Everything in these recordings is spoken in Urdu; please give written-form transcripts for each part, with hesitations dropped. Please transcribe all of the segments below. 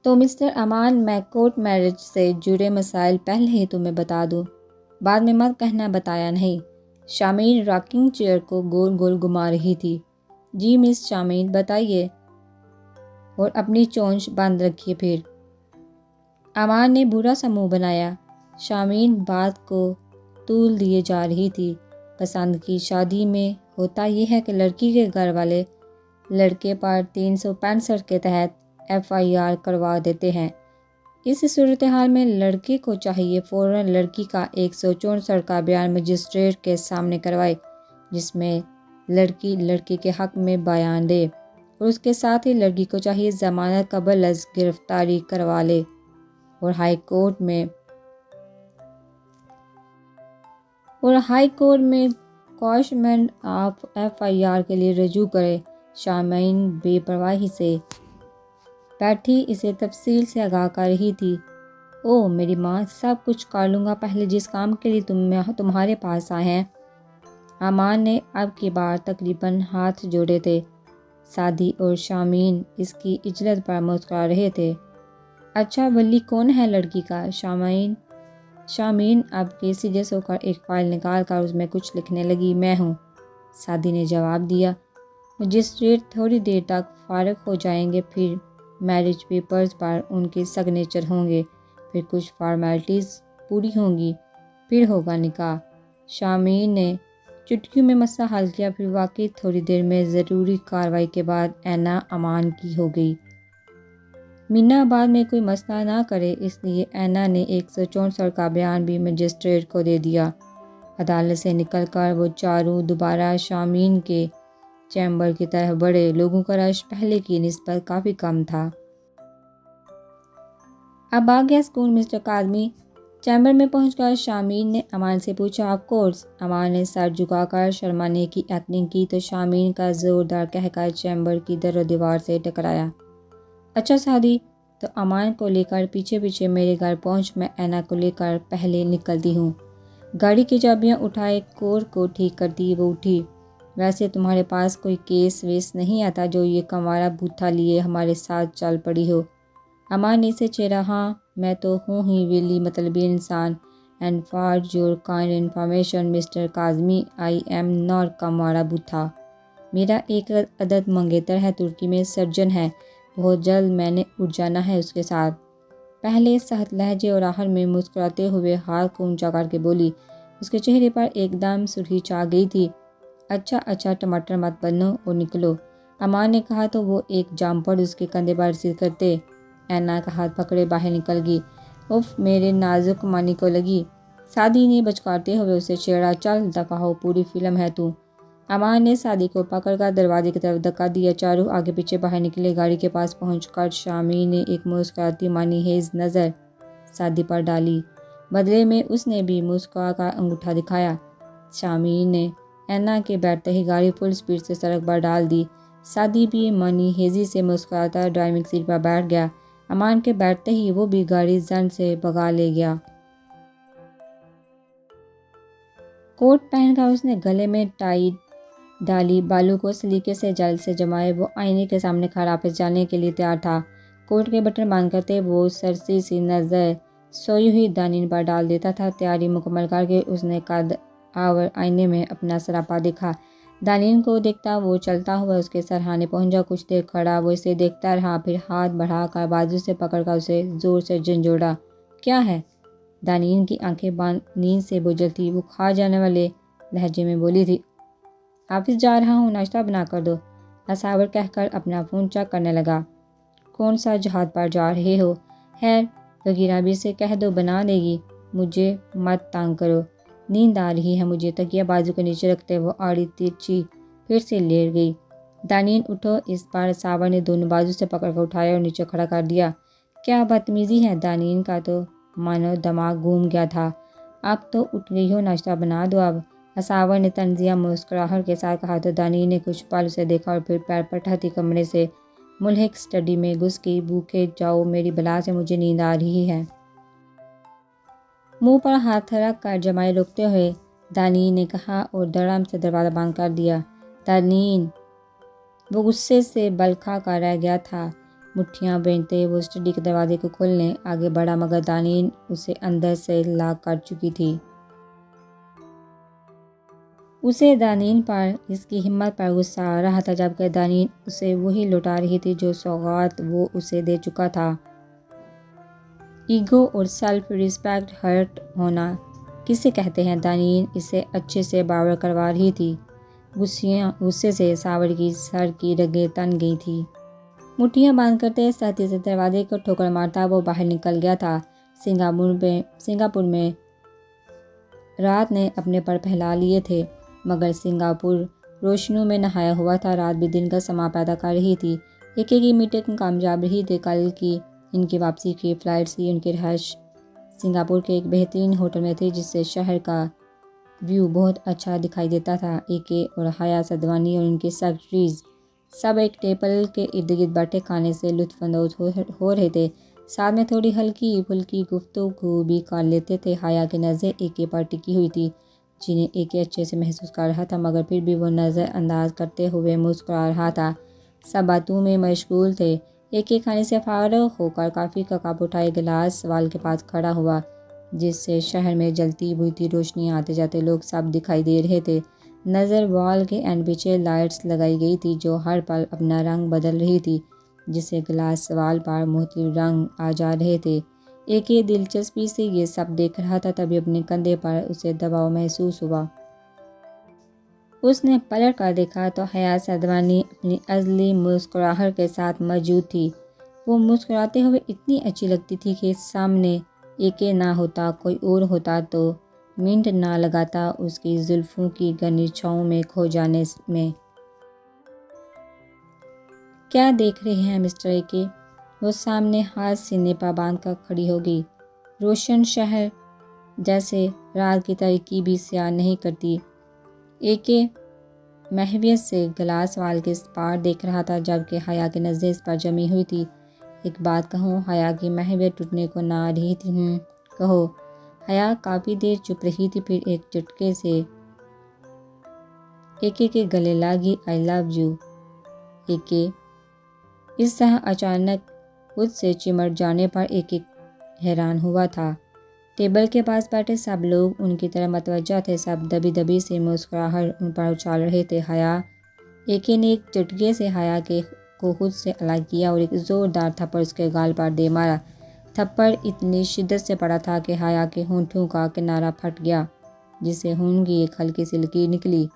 تو مسٹر امان، میں کورٹ میرج سے جڑے مسائل پہلے ہی تمہیں بتا دوں، بعد میں مت کہنا بتایا نہیں۔ شامین راکنگ چیئر کو گول گول گھما رہی تھی۔ جی مس شامین بتائیے، اور اپنی چونچ بند رکھیے پھر۔ امان نے برا سا منہ بنایا۔ شامین بات کو طول دیے جا رہی تھی۔ پسند کی شادی میں ہوتا یہ ہے کہ لڑکی کے گھر والے لڑکے پر 365 کے تحت FIR کروا دیتے ہیں۔ اس صورتحال میں لڑکے کو چاہیے فوراً لڑکی کا 164 کا بیان مجسٹریٹ کے سامنے کروائے، جس میں لڑکی لڑکے کے حق میں بیان دے، اور اس کے ساتھ ہی لڑکی کو چاہیے ضمانت قبل از گرفتاری کروا لے اور ہائی کورٹ میں کواشمنٹ آف FIR کے لیے رجوع کرے۔ شامین بے پرواہی سے بیٹھی اسے تفصیل سے آگاہ کر رہی تھی۔ او میری ماں، سب کچھ کر لوں گا، پہلے جس کام کے لیے تمہارے پاس آئے ہیں۔ امان نے اب کی بار تقریباً ہاتھ جوڑے تھے۔ سعدی اور شامین اس کی اجلت پر مسکرا رہے تھے۔ اچھا ولی کون ہے لڑکی کا؟ شامین اب کے سیریس ہو کر ایک فائل نکال کر اس میں کچھ لکھنے لگی۔ میں ہوں، سعدی نے جواب دیا۔ مجسٹریٹ تھوڑی دیر تک فارغ ہو جائیں گے، پھر میرج پیپرز پر ان کے سگنیچر ہوں گے، پھر کچھ فارمیلٹیز پوری ہوں گی، پھر ہوگا نکاح۔ شامین نے چٹکیوں میں مسئلہ حل کیا۔ پھر واقعی تھوڑی دیر میں ضروری کارروائی کے بعد اینا امان کی ہو گئی۔ مینا بعد میں کوئی مسئلہ نہ کرے، اس لیے اینا نے 164 کا بیان بھی مجسٹریٹ کو دے دیا۔ عدالت سے نکل کر وہ چاروں دوبارہ شامین کے چیمبر کی طرف بڑھے۔ لوگوں کا رش پہلے کی نسبت کافی کم تھا۔ اب آ گیا سکون مسٹر کاظمی۔ چیمبر میں پہنچ کر شامین نے امان سے پوچھا، آف کورس۔ امان نے سر جھکا کر شرمانے کی ایکٹنگ کی تو شامین کا زوردار قہقہ چیمبر کی در و دیوار سے ٹکرایا۔ اچھا سعدی، تو امان کو لے کر پیچھے پیچھے میرے گھر پہنچ، میں اینا کو لے کر پہلے نکلتی ہوں۔ گاڑی کی چابیاں اٹھائے کور کو ٹھیک کرتی وہ اٹھی۔ ویسے تمہارے پاس کوئی کیس ویس نہیں آتا جو یہ کنوارا بوتھا لیے ہمارے ساتھ چل پڑی ہو؟ امان نے اسے چھیڑا۔ ہاں، میں تو ہوں ہی ویلی مطلبی انسان۔ And for your kind information Mister Kazmi, I am not کنوارا بوتھا۔ میرا ایک عدد منگیتر ہے، ترکی میں سرجن ہے، بہت جلد میں نے اٹھ جانا ہے اس کے ساتھ۔ پہلے سخت لہجے اور آخر میں مسکراتے ہوئے ہاتھ کو اونچا کر کے بولی۔ اس کے چہرے پر ایک دم سرخی چھا گئی تھی۔ اچھا ٹماٹر مت بنو اور نکلو، امان نے کہا تو وہ ایک جامپڑ اس کے کندھے پر رسید کرتے اینا کا ہاتھ پکڑے باہر نکل گئی۔ اف میرے نازک مانی کو لگی، سعدی نے بچکارتے ہوئے اسے چھیڑا۔ چل دفعہ ہو، پوری فلم ہے تو۔ امان نے سعدی کو پکڑ کر دروازے کی طرف دھکا دیا۔ چاروں آگے پیچھے باہر نکلے۔ گاڑی کے پاس پہنچ کر شامین نے ایک مسکراتی معنی خیز نظر سعدی پر ڈالی، بدلے میں اس نے بھی مسکرا کر انگوٹھا دکھایا۔ شامین نے اینا کے بیٹھتے ہی گاڑی فل سپیڈ سے سڑک پر ڈال دی۔ سعدی بھی معنی خیزی سے مسکراتا ڈرائیونگ سیٹ پر بیٹھ گیا۔ امان کے بیٹھتے ہی وہ بھی گاڑی زن سے بھگا لے گیا۔ کوٹ پہن کر اس نے گلے میں ٹائی ڈالی، بالوں کو سلیقے سے جلد سے جمائے۔ وہ آئینے کے سامنے کھڑا آفس جانے کے لیے تیار تھا۔ کوٹ کے بٹن بند کرتے وہ سرسی سی نظر سوئی ہوئی دانین پر ڈال دیتا تھا۔ تیاری مکمل کر کے اس نے قد آور آئینے میں اپنا سراپا دیکھا۔ دانین کو دیکھتا وہ چلتا ہوا اس کے سرہانے پہنچا۔ کچھ دیر کھڑا وہ اسے دیکھتا رہا، پھر ہاتھ بڑھا کر بازو سے پکڑ کر اسے زور سے جھنجھوڑا۔ کیا ہے؟ دانین کی آنکھیں بند نیند سے بجھل تھی۔ وہ کھا جانے والے لہجے میں بولی تھی، آفس جا رہا ہوں، ناشتہ بنا کر دو۔ اصابر کہہ کر اپنا فون چیک کرنے لگا۔ کون سا جہاد پر جا رہے ہو؟ خیر، وغیرہ بھی سے کہہ دو بنا دے گی، مجھے مت تنگ کرو، نیند آ رہی ہے مجھے۔ تکیہ بازو کے نیچے رکھتے وہ آڑی ترچھی پھر سے لیٹ گئی۔ دانین اٹھو۔ اس بار اصابر نے دونوں بازو سے پکڑ کر اٹھایا اور نیچے کھڑا کر دیا۔ کیا بدتمیزی ہے، دانین کا تو مانو دماغ گھوم گیا تھا۔ اب تو اٹھ گئی ہو، ناشتہ بنا دو اب، اصابر نے طنزیہ مسکراہٹ کے ساتھ کہا تو دانین نے کچھ پل اسے دیکھا اور پھر پیر پٹھاتی کمرے سے ملحق اسٹڈی میں گھس گئی۔ بھوکے جاؤ میری بلا سے، مجھے نیند آ رہی ہے۔ منہ پر ہاتھ رکھ کر جمائے روکتے ہوئے دانین نے کہا اور دھڑام سے دروازہ بند کر دیا۔ دانین وہ غصے سے بل کھا کر رہ گیا تھا۔ مٹھیاں بینتے وہ اسٹڈی کے دروازے کو کھولنے آگے بڑھا مگر دانین اسے اندر سے لاک کر چکی تھی۔ اسے دانین پر اس کی ہمت پر غصہ آ رہا تھا جبکہ دانین اسے وہی لوٹا رہی تھی جو سوغات وہ اسے دے چکا تھا۔ ایگو اور سیلف ریسپیکٹ ہرٹ ہونا کسے کہتے ہیں؟ دانین اسے اچھے سے باور کروا رہی تھی۔ غصے سے ساور کی سر کی رگیں تن گئی تھی۔ مٹھیاں باندھ کرتے سختی سے دروازے کو ٹھوکر مارتا وہ باہر نکل گیا تھا۔ سنگاپور میں رات نے اپنے پر پھیلا لیے تھے مگر سنگاپور روشنیوں میں نہایا ہوا تھا۔ رات بھی دن کا سما پیدا کر رہی تھی۔ ایک کی میٹنگ کامیاب رہی تھی۔ کل کی ان کی واپسی کی فلائٹ سی ان کی رہائش سنگاپور کے ایک بہترین ہوٹل میں تھی جس سے شہر کا ویو بہت اچھا دکھائی دیتا تھا۔ اے اور حیا سدوانی اور ان کے سیکرٹریز سب ایک ٹیبل کے ارد گرد بیٹھے کھانے سے لطف اندوز ہو رہے تھے، ساتھ میں تھوڑی ہلکی پھلکی گفتگو بھی کر لیتے تھے۔ حیا کی نظریں اے پر ٹکی ہوئی تھی جنہیں اے اچھے سے محسوس کر رہا تھا مگر پھر بھی وہ نظر انداز کرتے ہوئے مسکرا رہا تھا۔ سب باتوں میں مشغول تھے۔ اے کھانے سے فارغ ہو کر کافی کا کپ اٹھائے گلاس وال کے پاس کھڑا ہوا جس سے شہر میں جلتی بجھتی روشنیاں آتے جاتے لوگ سب دکھائی دے رہے تھے۔ نظر وال کے اینڈ پیچھے لائٹس لگائی گئی تھی جو ہر پل اپنا رنگ بدل رہی تھی جس سے گلاس وال پر مختلف رنگ آ جا رہے تھے۔ اے دلچسپی سے یہ سب دیکھ رہا تھا تبھی اپنے کندھے پر اسے دباؤ محسوس ہوا۔ اس نے پلٹ کر دیکھا تو حیا سدوانی اپنی ازلی مسکراہٹ کے ساتھ موجود تھی۔ وہ مسکراتے ہوئے اتنی اچھی لگتی تھی کہ سامنے اے نہ ہوتا کوئی اور ہوتا تو منٹ نہ لگاتا اس کی زلفوں کی گھنی چھاؤں میں کھو جانے میں۔ کیا دیکھ رہے ہیں مسٹر اے؟ وہ سامنے ہاتھ سینے پر باندھ کر کھڑی ہو گئی۔ روشن شہر جیسے رات کی تاریکی بھی سیاہ نہیں کرتی۔ اے محویت سے گلاس وال کے پار دیکھ رہا تھا جبکہ حیا کی نظریں اس پر جمی ہوئی تھی۔ ایک بات کہوں؟ حیا کی محویت ٹوٹنے کو نہ رہی تھی۔ کہو۔ حیا کافی دیر چپ رہی تھی پھر ایک جھٹکے سے اے کے گلے لگی۔ آئی لو یو اے۔ اس طرح اچانک خود سے چمٹ جانے پر اے حیران ہوا تھا۔ ٹیبل کے پاس بیٹھے سب لوگ ان کی طرف متوجہ تھے، سب دبی دبی سے مسکراہٹ ان پر اچھال رہے تھے۔ حیا اے نے ایک جھٹکے سے حیا کو خود سے الگ کیا اور ایک زوردار تھپڑ اس کے گال پر دے مارا۔ تھپڑ اتنی شدت سے پڑا تھا کہ حیا کے ہونٹوں کا کنارہ پھٹ گیا جس سے خون کی ایک ہلکی سی لکیر نکلی۔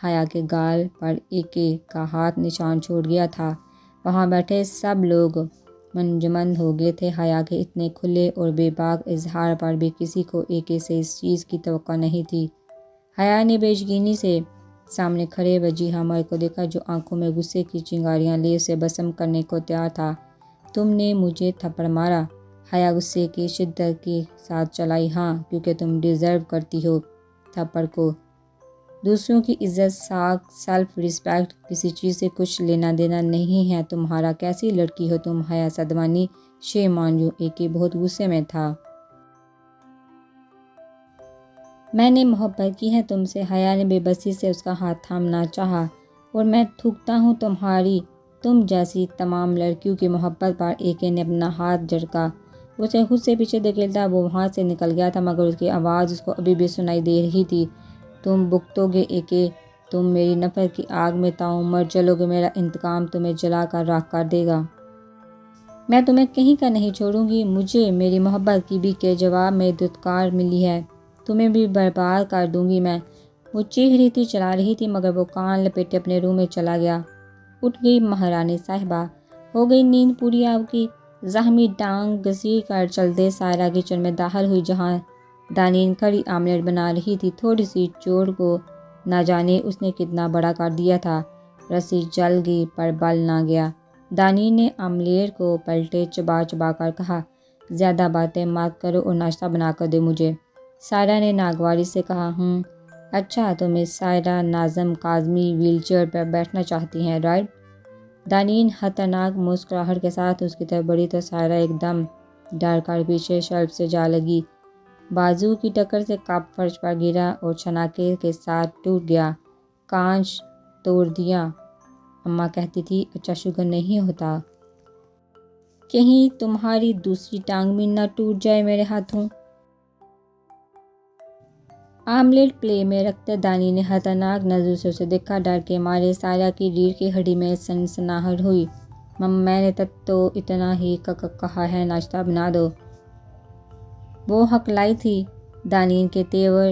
حیا کے گال پر اے کا ہاتھ نشان چھوڑ گیا تھا۔ وہاں بیٹھے سب لوگ منجمد ہو گئے تھے۔ حیا کے اتنے کھلے اور بے باک اظہار پر بھی کسی کو اے سے اس چیز کی توقع نہیں تھی۔ حیا نے بے یقینی سے سامنے کھڑے وجیہہ مرد کو دیکھا جو آنکھوں میں غصے کی چنگاریاں لیے اسے بسم کرنے کو تیار تھا۔ تم نے مجھے تھپڑ مارا؟ حیا غصے کی شدت کے ساتھ چلائی۔ ہاں، کیونکہ تم ڈیزرو کرتی ہو تھپڑ کو۔ دوسروں کی عزت، ساکھ، سیلف ریسپیکٹ کسی چیز سے کچھ لینا دینا نہیں ہے تمہارا۔ کیسی لڑکی ہو تم؟ حیا سدوانی شیم آن یو۔ اے بہت غصے میں تھا۔ میں نے محبت کی ہے تم سے۔ حیا نے بے بسی سے اس کا ہاتھ تھامنا چاہا۔ اور میں تھوکتا ہوں تم جیسی تمام لڑکیوں کی محبت پر۔ اے نے اپنا ہاتھ جھٹکا۔ اسے خود سے پیچھے دھکیلتا وہ وہاں سے نکل گیا تھا مگر اس کی آواز اس کو ابھی بھی سنائی دے رہی تھی۔ تم بھگتو گے اے، تم میری نفرت کی آگ میں تعمیر جلو گے، میرا انتقام تمہیں جلا کر راکھ کر دے گا۔ میں تمہیں کہیں کا نہیں چھوڑوں گی۔ مجھے میری محبت کی بھیک کے جواب میں دھتکار ملی ہے، تمہیں بھی برباد کر دوں گی میں۔ وہ چیخ رہی تھی، چلا رہی تھی مگر وہ کان لپیٹے اپنے روم میں چلا گیا۔ اٹھ گئی مہارانی صاحبہ، ہو گئی نیند پوری آپ کی؟ زخمی ٹانگ گھسیٹ کر چلتے سائرہ کچن میں داخل ہوئی جہاں دانین کھڑی آملیٹ بنا رہی تھی۔ تھوڑی سی چوٹ کو نہ جانے اس نے کتنا بڑا کر دیا تھا۔ رسی جل گئی پر بل نہ گیا۔ دانین نے آملیٹ کو پلٹے چبا چبا کر کہا، زیادہ باتیں مت کرو اور ناشتہ بنا کر دو مجھے۔ سائرہ نے ناگواری سے کہا، اچھا تو مس سائرہ ناظم کاظمی ویل چیئر پر بیٹھنا چاہتی ہیں، رائٹ؟ دانین خطرناک مسکراہٹ کے ساتھ اس کی طرف بڑھی تو سائرہ ایک دم ڈر کر پیچھے شیلف سے جا لگی۔ بازو کی ٹکر سے کپ فرش پر گرا اور چھناکے کے ساتھ ٹوٹ گیا۔ کانچ توڑ دیا۔ اماں کہتی تھی اچھا شوگر نہیں ہوتا۔ کہیں تمہاری دوسری ٹانگ بھی نہ ٹوٹ جائے میرے ہاتھوں۔ آملیٹ پلے میں رکھتے دانی نے خطرناک نظر سے اسے دیکھا۔ ڈر کے مارے سائرہ کی ریڑھ کی ہڈی میں سنسناہٹ ہوئی۔ میں نے تو اتنا ہی کہا ہے ناشتہ بنا دو۔ وہ ہکلائی تھی۔ دانین کے تیور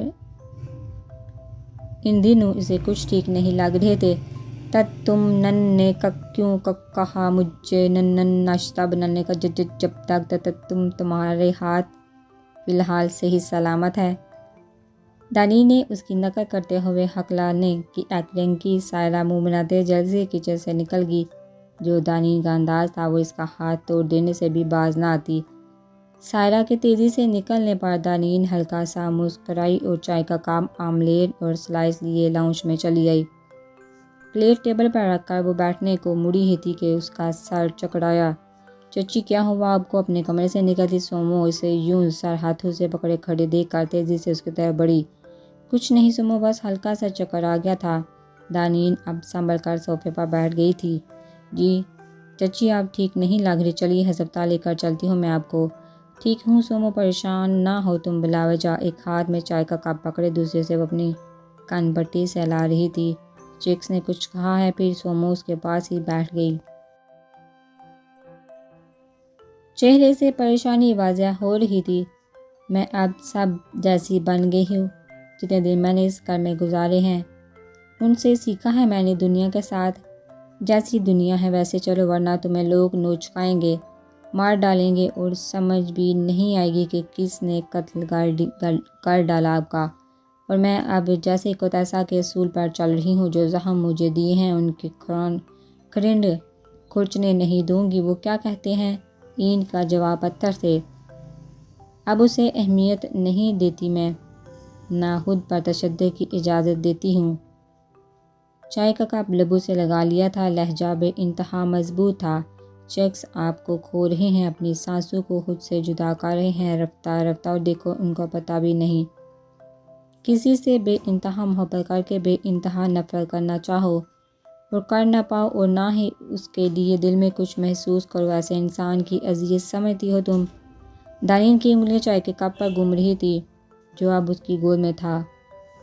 ان دنوں اسے کچھ ٹھیک نہیں لگ رہے تھے۔ تم نن نے کیوں کہا مجھے نن ناشتہ بنانے کا جب تک تمہارے ہاتھ فی الحال صحیح سلامت ہے؟ دانی نے اس کی نقل کرتے ہوئے ہکلانے کی ایکٹنگ کی۔ سائرہ منہ بناتے جلد سے کچن سے نکل گئی۔ جو دانین کا انداز تھا وہ اس کا ہاتھ توڑ دینے سے بھی باز نہ آتی۔ سائرہ کے تیزی سے نکلنے پر دانین ہلکا سا مسکرائی اور چائے کا کپ، آملیٹ اور سلائس لیے لاؤنج میں چلی آئی۔ پلیٹ ٹیبل پر رکھ کر وہ بیٹھنے کو مڑی ہی تھی کہ اس کا سر چکرایا۔ چچی کیا ہوا آپ کو؟ اپنے کمرے سے نکلتی سومو اسے یوں سر ہاتھوں سے پکڑے کھڑے دیکھ کر تیزی سے اس کی طرف بڑھی۔ کچھ نہیں سومو، بس ہلکا سا چکر آ گیا تھا۔ دانین اب سنبھل کر صوفے پر بیٹھ گئی تھی۔ جی چچی آپ ٹھیک نہیں لگ رہی، چلیے ہسپتال لے کر چلتی ہوں میں آپ کو۔ ٹھیک ہوں سومو، پریشان نہ ہو تم بلا وجہ۔ ایک ہاتھ میں چائے کا کپ پکڑے دوسرے سے وہ اپنی کان پٹی سہلا رہی تھی۔ چیکس نے کچھ کہا ہے؟ پھر سومو اس کے پاس ہی بیٹھ گئی۔ چہرے سے پریشانی واضح ہو رہی تھی۔ میں اب سب جیسی بن گئی ہوں۔ جتنے دن میں نے اس گھر میں گزارے ہیں ان سے سیکھا ہے میں نے دنیا کے ساتھ۔ جیسی دنیا ہے ویسے چلو، ورنہ تمہیں لوگ نوچکائیں گے، مار ڈالیں گے اور سمجھ بھی نہیں آئے گی کہ کس نے قتل کر ڈالا آپ کا۔ اور میں اب جیسے کوتیسا کے اصول پر چل رہی ہوں، جو زخم مجھے دیے ہیں ان کی کھرنڈ کھرچنے نہیں دوں گی۔ وہ کیا کہتے ہیں؟ این کا جواب پتھر سے۔ اب اسے اہمیت نہیں دیتی میں، نہ خود پر تشدد کی اجازت دیتی ہوں۔ چائے کا کپ لبوں سے لگا لیا تھا، لہجہ بے انتہا مضبوط تھا۔ چیکس آپ کو کھو رہے ہیں، اپنی سانسوں کو خود سے جدا کر رہے ہیں رفتہ رفتہ، اور دیکھو ان کو پتہ بھی نہیں۔ کسی سے بے انتہا محبت کر کے بے انتہا نفرت کرنا چاہو اور کر نہ پاؤ، اور نہ ہی اس کے لیے دل میں کچھ محسوس کرو، ایسے انسان کی اذیت سمجھتی ہو تم۔ دانین کی انگلیاں چائے کے کپ پر گم رہی تھی جو اب اس کی گود میں تھا۔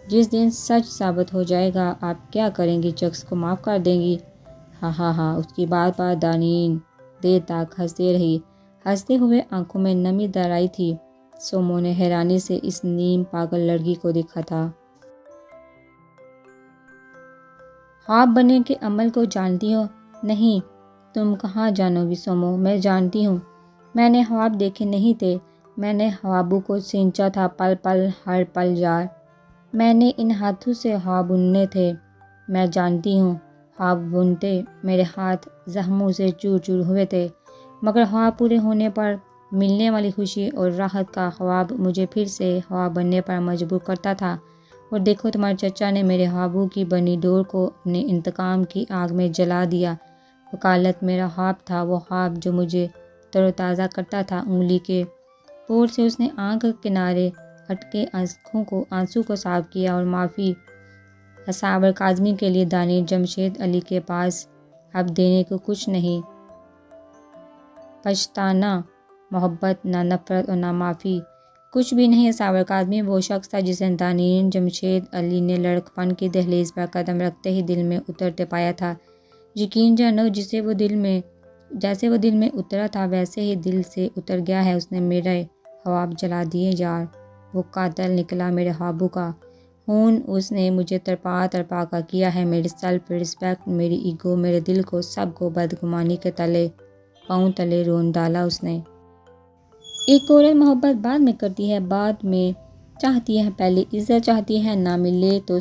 جس دن سچ ثابت ہو جائے گا آپ کیا کریں گی؟ چیکس کو معاف کر دیں گی؟ ہاں اس کی بات پر دانین دیر تک ہنستے رہی۔ ہنستے ہوئے آنکھوں میں نمی در آئی تھی۔ سومو نے حیرانی سے اس نیم پاگل لڑکی کو دیکھا تھا۔ خواب بننے کے عمل کو جانتی ہو؟ نہیں، تم کہاں جانو گی سومو، میں جانتی ہوں۔ میں نے خواب دیکھے نہیں تھے، میں نے خوابوں کو سینچا تھا پل پل ہر پل یار۔ میں نے ان ہاتھوں سے خواب بننے تھے، میں جانتی ہوں۔ خواب بنتے میرے ہاتھ زخموں سے چور چور ہوئے تھے، مگر خواب پورے ہونے پر ملنے والی خوشی اور راحت کا خواب مجھے پھر سے خواب بننے پر مجبور کرتا تھا۔ اور دیکھو تمہارے چچا نے میرے خوابوں کی بنی ڈور کو اپنے انتقام کی آگ میں جلا دیا۔ وکالت میرا خواب تھا، وہ خواب جو مجھے تر و تازہ کرتا تھا۔ انگلی کے پور سے اس نے آنکھ کنارے اٹکے آنسو کو صاف کیا اور معافی اصابر کاظمی کے لیے دانیر جمشید علی کے پاس اب دینے کو کچھ نہیں، پچھتانا، محبت، نہ نفرت اور نہ معافی، کچھ بھی نہیں۔ اصابر کاظمی وہ شخص تھا جسے دانیر جمشید علی نے لڑکپن کی دہلیز پر قدم رکھتے ہی دل میں اترتے پایا تھا۔ یقین جانو جیسے وہ دل میں اترا تھا ویسے ہی دل سے اتر گیا ہے۔ اس نے میرے خواب جلا دیے یار، وہ قاتل نکلا میرے خوابوں کا۔ خون اس نے مجھے تڑپا کر کیا ہے، میری سیلف ریسپیکٹ، میری ایگو، میرے دل کو، سب کو بدگمانی کے پاؤں تلے رون ڈالا اس نے۔ ایک عورت محبت بعد میں کرتی ہے، بعد میں چاہتی ہے، پہلے عزت چاہتی ہے، نہ ملے تو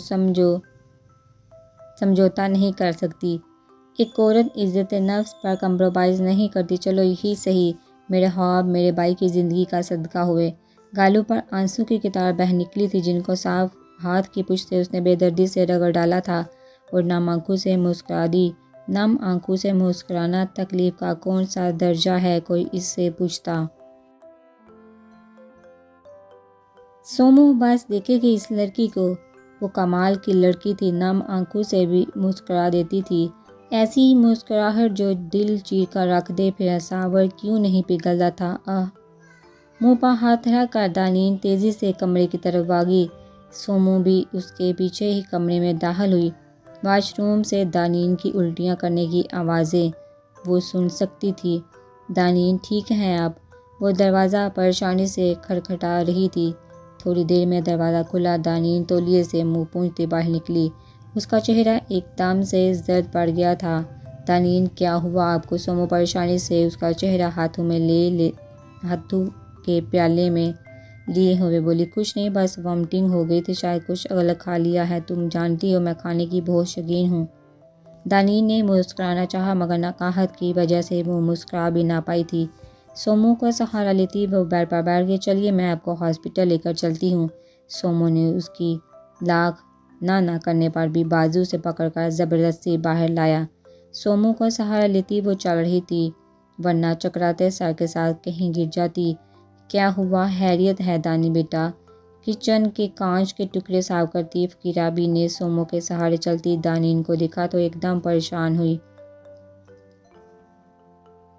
سمجھوتا نہیں کر سکتی۔ ایک عورت عزت نفس پر کمپرومائز نہیں کرتی۔ چلو یہی صحیح، میرے خواب میرے بھائی کی زندگی کا صدقہ ہوئے۔ گالوں پر آنسوں کی قطار بہہ نکلی تھی جن کو صاف ہاتھ کی پشت سے اس نے بے دردی سے رگڑ ڈالا تھا، اور نم آنکھوں سے مسکرا دی۔ نم آنکھوں سے مسکرانا تکلیف کا کون سا درجہ ہے، کوئی اس سے پوچھتا۔ سومو بس دیکھے گی اس لڑکی کو، وہ کمال کی لڑکی تھی، نم آنکھوں سے بھی مسکرا دیتی تھی۔ ایسی ہی مسکراہٹ جو دل چیر کر رکھ دے، پھر اصاور کیوں نہیں پگھلتا تھا۔ منہ پر ہاتھ رکھ کر دانین تیزی سے کمرے کی طرف بھاگی۔ سومو بھی اس کے پیچھے ہی کمرے میں داخل ہوئی۔ واش روم سے دانین کی الٹیاں کرنے کی آوازیں وہ سن سکتی تھی۔ دانین ٹھیک ہے اب؟ وہ دروازہ پریشانی سے کھٹکھٹا رہی تھی۔ تھوڑی دیر میں دروازہ کھلا، دانین تولیے سے منہ پونچھتے باہر نکلی۔ اس کا چہرہ ایک دم سے زرد پڑ گیا تھا۔ دانین کیا ہوا آپ کو؟ سومو پریشانی سے اس کا چہرہ ہاتھوں کے پیالے میں لیے ہوئے بولی، کچھ نہیں، بس وامٹنگ ہو گئی تھی، شاید کچھ غلط کھا لیا ہے، تم جانتی ہو میں کھانے کی بہت شوقین ہوں۔ دانین نے مسکرانا چاہا مگر نقاہت کی وجہ سے وہ مسکرا بھی نہ پائی تھی۔ سومو کا سہارا لیتی وہ بیڈ پر بیٹھ گئی۔ چلیے میں آپ کو ہاسپٹل لے کر چلتی ہوں۔ سومو نے اس کی لاکھ نہ کرنے پر بھی بازو سے پکڑ کر زبردستی باہر لایا۔ سومو کا سہارا لیتی وہ چل رہی تھی، ورنہ چکراتے سر کے ساتھ کہیں گر جاتی۔ کیا ہوا؟ خیریت ہے دانی بیٹا؟ کچن کے کانچ کے ٹکڑے صاف کرتی فقیرہ بی نے سومو کے سہارے چلتی دانین کو دیکھا تو ایک دم پریشان ہوئی۔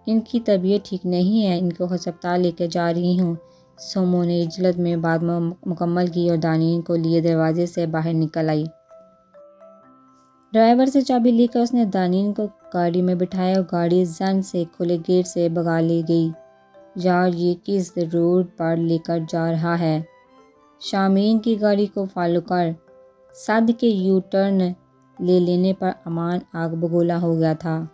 ان کی طبیعت ٹھیک نہیں ہے، ان کو ہسپتال لے کے جا رہی ہوں۔ سومو نے جلد میں بات مکمل کی اور دانین کو لیے دروازے سے باہر نکل آئی۔ ڈرائیور سے چابی لے کر اس نے دانین کو گاڑی میں بٹھایا اور گاڑی زن سے کھلے گیٹ سے بھگا لے گئی۔ یار یہ کس روڈ پر لے کر جا رہا ہے؟ شامین کی گاڑی کو فالو کر۔ صد کے یو ٹرن لے لینے پر امان آگ بگولا ہو گیا تھا۔